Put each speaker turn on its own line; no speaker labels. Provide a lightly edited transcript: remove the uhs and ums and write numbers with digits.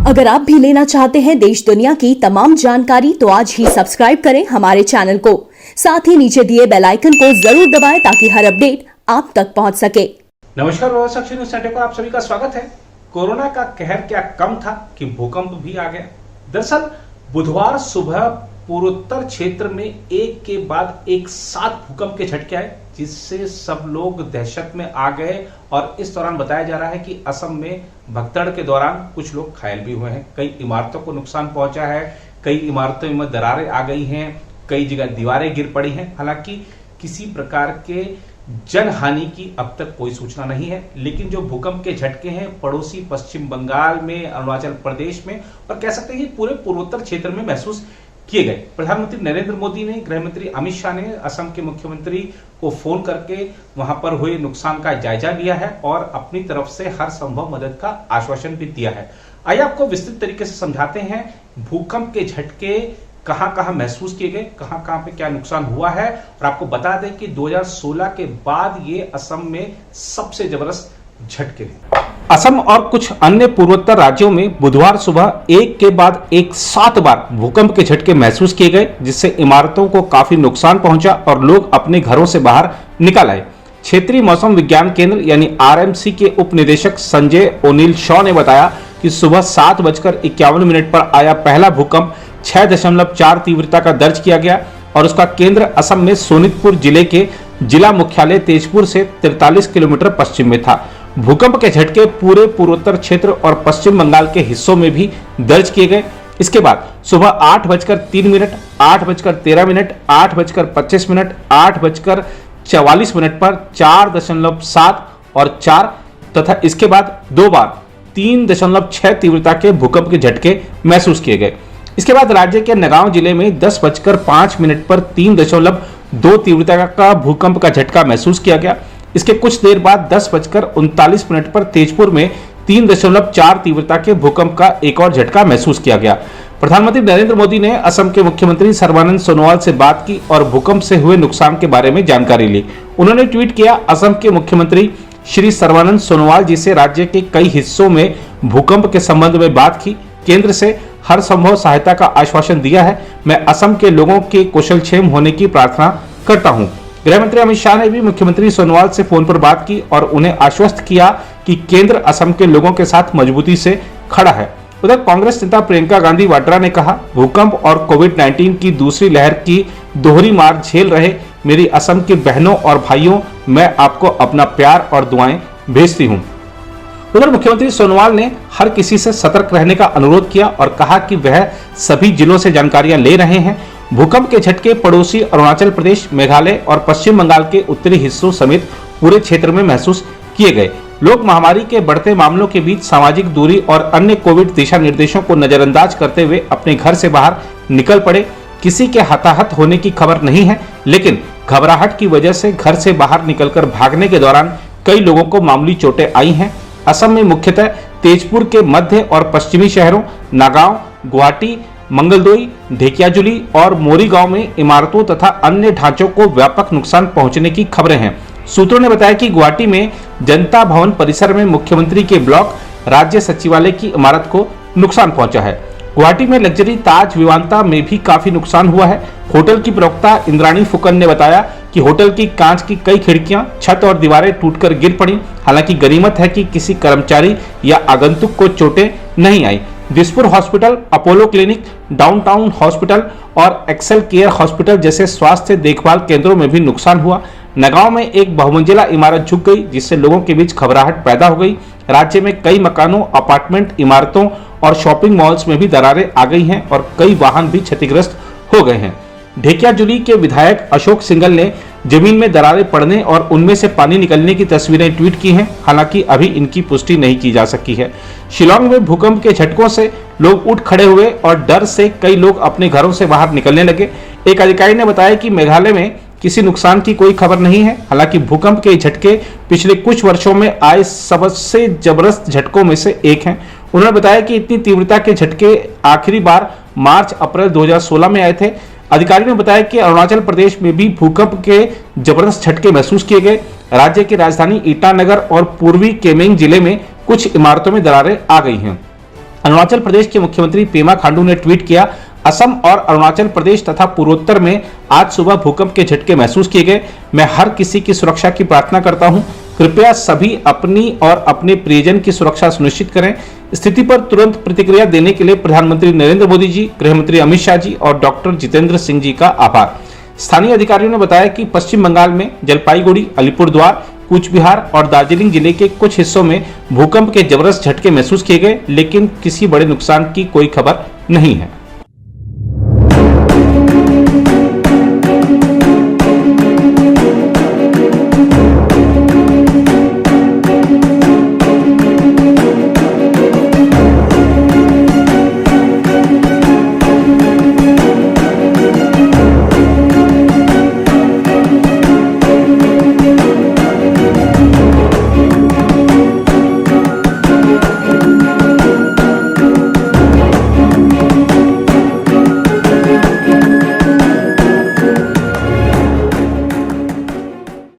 अगर आप भी लेना चाहते हैं देश दुनिया की तमाम जानकारी तो आज ही सब्सक्राइब करें हमारे चैनल को। साथ ही नीचे दिए बेल आइकन को जरूर दबाएं ताकि हर अपडेट आप तक पहुंच सके।
नमस्कार, न्यूज़ सेंटर पर आप सभी का स्वागत है। कोरोना का कहर क्या कम था कि भूकंप भी आ गया। दरअसल बुधवार सुबह पूर्वोत्तर क्षेत्र में एक के बाद एक 7 भूकंप के झटके आए, जिससे सब लोग दहशत में आ गए। और इस दौरान बताया जा रहा है कि असम में भगदड़ के दौरान कुछ लोग घायल भी हुए हैं। कई इमारतों को नुकसान पहुंचा है, कई इमारतों में दरारें आ गई हैं, कई जगह दीवारें गिर पड़ी हैं। हालांकि किसी प्रकार के जन हानि की अब तक कोई सूचना नहीं है, लेकिन जो भूकंप के झटके हैं पड़ोसी पश्चिम बंगाल में, अरुणाचल प्रदेश में और कह सकते हैं पूरे पूर्वोत्तर क्षेत्र में महसूस किए गए। प्रधानमंत्री नरेंद्र मोदी ने, गृह मंत्री अमित शाह ने असम के मुख्यमंत्री को फोन करके वहां पर हुए नुकसान का जायजा लिया है और अपनी तरफ से हर संभव मदद का आश्वासन भी दिया है। आइए आपको विस्तृत तरीके से समझाते हैं भूकंप के झटके कहां कहां महसूस किए गए, कहां कहां पे क्या नुकसान हुआ है। और आपको बता दें कि 2016 के बाद ये असम में सबसे जबरदस्त झटके हैं। असम और कुछ अन्य पूर्वोत्तर राज्यों में बुधवार सुबह एक के बाद एक 7 बार भूकंप के झटके महसूस किए गए, जिससे इमारतों को काफी नुकसान पहुंचा और लोग अपने घरों से बाहर निकल आए। क्षेत्रीय मौसम विज्ञान केंद्र यानी आरएमसी के उप निदेशक संजय ओनिल शॉ ने बताया कि सुबह 7:51 पर आया पहला भूकंप 6.4 तीव्रता का दर्ज किया गया और उसका केंद्र असम में सोनितपुर जिले के जिला मुख्यालय तेजपुर से 43 किलोमीटर पश्चिम में था। भूकंप के झटके पूरे पूर्वोत्तर क्षेत्र और पश्चिम बंगाल के हिस्सों में भी दर्ज किए गए। इसके बाद सुबह 8:03, 8:13, 8:25, 8:44 पर 4.7 और 4 तथा इसके बाद 2 बार 3.6 तीव्रता के भूकंप के झटके महसूस किए गए। इसके बाद राज्य के नगांव जिले में 10:05 पर 3.2 तीव्रता का भूकंप का झटका महसूस किया गया। इसके कुछ देर बाद 10:39 पर तेजपुर में 3.4 तीव्रता के भूकंप का एक और झटका महसूस किया गया। प्रधानमंत्री नरेंद्र मोदी ने असम के मुख्यमंत्री सर्बानंद सोनोवाल से बात की और भूकंप से हुए नुकसान के बारे में जानकारी ली। उन्होंने ट्वीट किया, असम के मुख्यमंत्री श्री सर्बानंद सोनोवाल जी से राज्य के कई हिस्सों में भूकंप के संबंध में बात की, केंद्र से हर संभव सहायता का आश्वासन दिया है। मैं असम के लोगों के कुशलक्षेम होने की प्रार्थना करता हूं। गृह मंत्री अमित शाह ने भी मुख्यमंत्री सोनोवाल से फोन पर बात की और उन्हें आश्वस्त किया कि केंद्र असम के लोगों के साथ मजबूती से खड़ा है। उधर कांग्रेस नेता प्रियंका गांधी वाड्रा ने कहा, भूकंप और कोविड-19 की दूसरी लहर की दोहरी मार झेल रहे मेरी असम के बहनों और भाइयों, मैं आपको अपना प्यार और दुआएं भेजती हूं। उधर मुख्यमंत्री सोनोवाल ने हर किसी से सतर्क रहने का अनुरोध किया और कहा कि वह सभी जिलों से जानकारियां ले रहे हैं। भूकंप के झटके पड़ोसी अरुणाचल प्रदेश, मेघालय और पश्चिम बंगाल के उत्तरी हिस्सों समेत पूरे क्षेत्र में महसूस किए गए। लोग महामारी के बढ़ते मामलों के बीच सामाजिक दूरी और अन्य कोविड दिशा निर्देशों को नजरअंदाज करते हुए अपने घर से बाहर निकल पड़े। किसी के हताहत होने की खबर नहीं है, लेकिन घबराहट की वजह से घर से बाहर निकलकर भागने के दौरान कई लोगों को मामूली चोटें आई हैं। असम में मुख्यतः तेजपुर के मध्य और पश्चिमी शहरों नागांव, गुवाहाटी, मंगलदोई, ढेकियाजुली और मोरीगांव में इमारतों तथा अन्य ढांचों को व्यापक नुकसान पहुंचने की खबरें हैं। सूत्रों ने बताया कि गुवाहाटी में जनता भवन परिसर में मुख्यमंत्री के ब्लॉक, राज्य सचिवालय की इमारत को नुकसान पहुंचा है। गुवाहाटी में लग्जरी ताज विमानता में भी काफी नुकसान हुआ है। होटल की प्रवक्ता इंद्राणी फुकन ने बताया कि होटल की कांच की कई खिड़कियां, छत और दीवारें टूटकर गिर पड़ी। हालांकि गनीमत है कि किसी कर्मचारी या आगंतुक को चोटें नहीं आई। Dispur hospital, Apollo clinic, downtown hospital और एक्सेल केयर हॉस्पिटल जैसे स्वास्थ्य देखभाल केंद्रों में भी नुकसान हुआ। नगांव में एक बहुमंजिला इमारत झुक गई, जिससे लोगों के बीच घबराहट पैदा हो गई। राज्य में कई मकानों, अपार्टमेंट, इमारतों और शॉपिंग मॉल्स में भी दरारें आ गई हैं और कई वाहन भी क्षतिग्रस्त हो गए हैं। ढेकियाजुली के विधायक अशोक सिंघल ने जमीन में दरारें पड़ने और उनमें से पानी निकलने की तस्वीरें ट्वीट की हैं। हालांकि अभी इनकी पुष्टि नहीं की जा सकी है। शिलांग में भूकंप के झटकों से लोग उठ खड़े हुए और डर से कई लोग अपने घरों से बाहर निकलने लगे। एक अधिकारी ने बताया कि मेघालय में किसी नुकसान की कोई खबर नहीं है। हालांकि भूकंप के झटके पिछले कुछ वर्षों में आए सबसे जबरदस्त झटकों में से एक हैं। उन्होंने बताया कि इतनी तीव्रता के झटके आखिरी बार मार्च-अप्रैल 2016 में आए थे। अधिकारियों ने बताया कि अरुणाचल प्रदेश में भी भूकंप के जबरदस्त झटके महसूस किए गए। राज्य की राजधानी ईटानगर और पूर्वी केमेंग जिले में कुछ इमारतों में दरारें आ गई हैं। अरुणाचल प्रदेश के मुख्यमंत्री पेमा खांडू ने ट्वीट किया, असम और अरुणाचल प्रदेश तथा पूर्वोत्तर में आज सुबह भूकंप के झटके महसूस किए गए। मैं हर किसी की सुरक्षा की प्रार्थना करता हूं। कृपया सभी अपनी और अपने प्रियजन की सुरक्षा सुनिश्चित करें। स्थिति पर तुरंत प्रतिक्रिया देने के लिए प्रधानमंत्री नरेंद्र मोदी जी, गृह मंत्री अमित शाह जी और डॉक्टर जितेंद्र सिंह जी का आभार। स्थानीय अधिकारियों ने बताया कि पश्चिम बंगाल में जलपाईगुड़ी, अलीपुरद्वार, कूच बिहार और दार्जिलिंग जिले के कुछ हिस्सों में भूकंप के जबरदस्त झटके महसूस किए गए, लेकिन किसी बड़े नुकसान की कोई खबर नहीं है।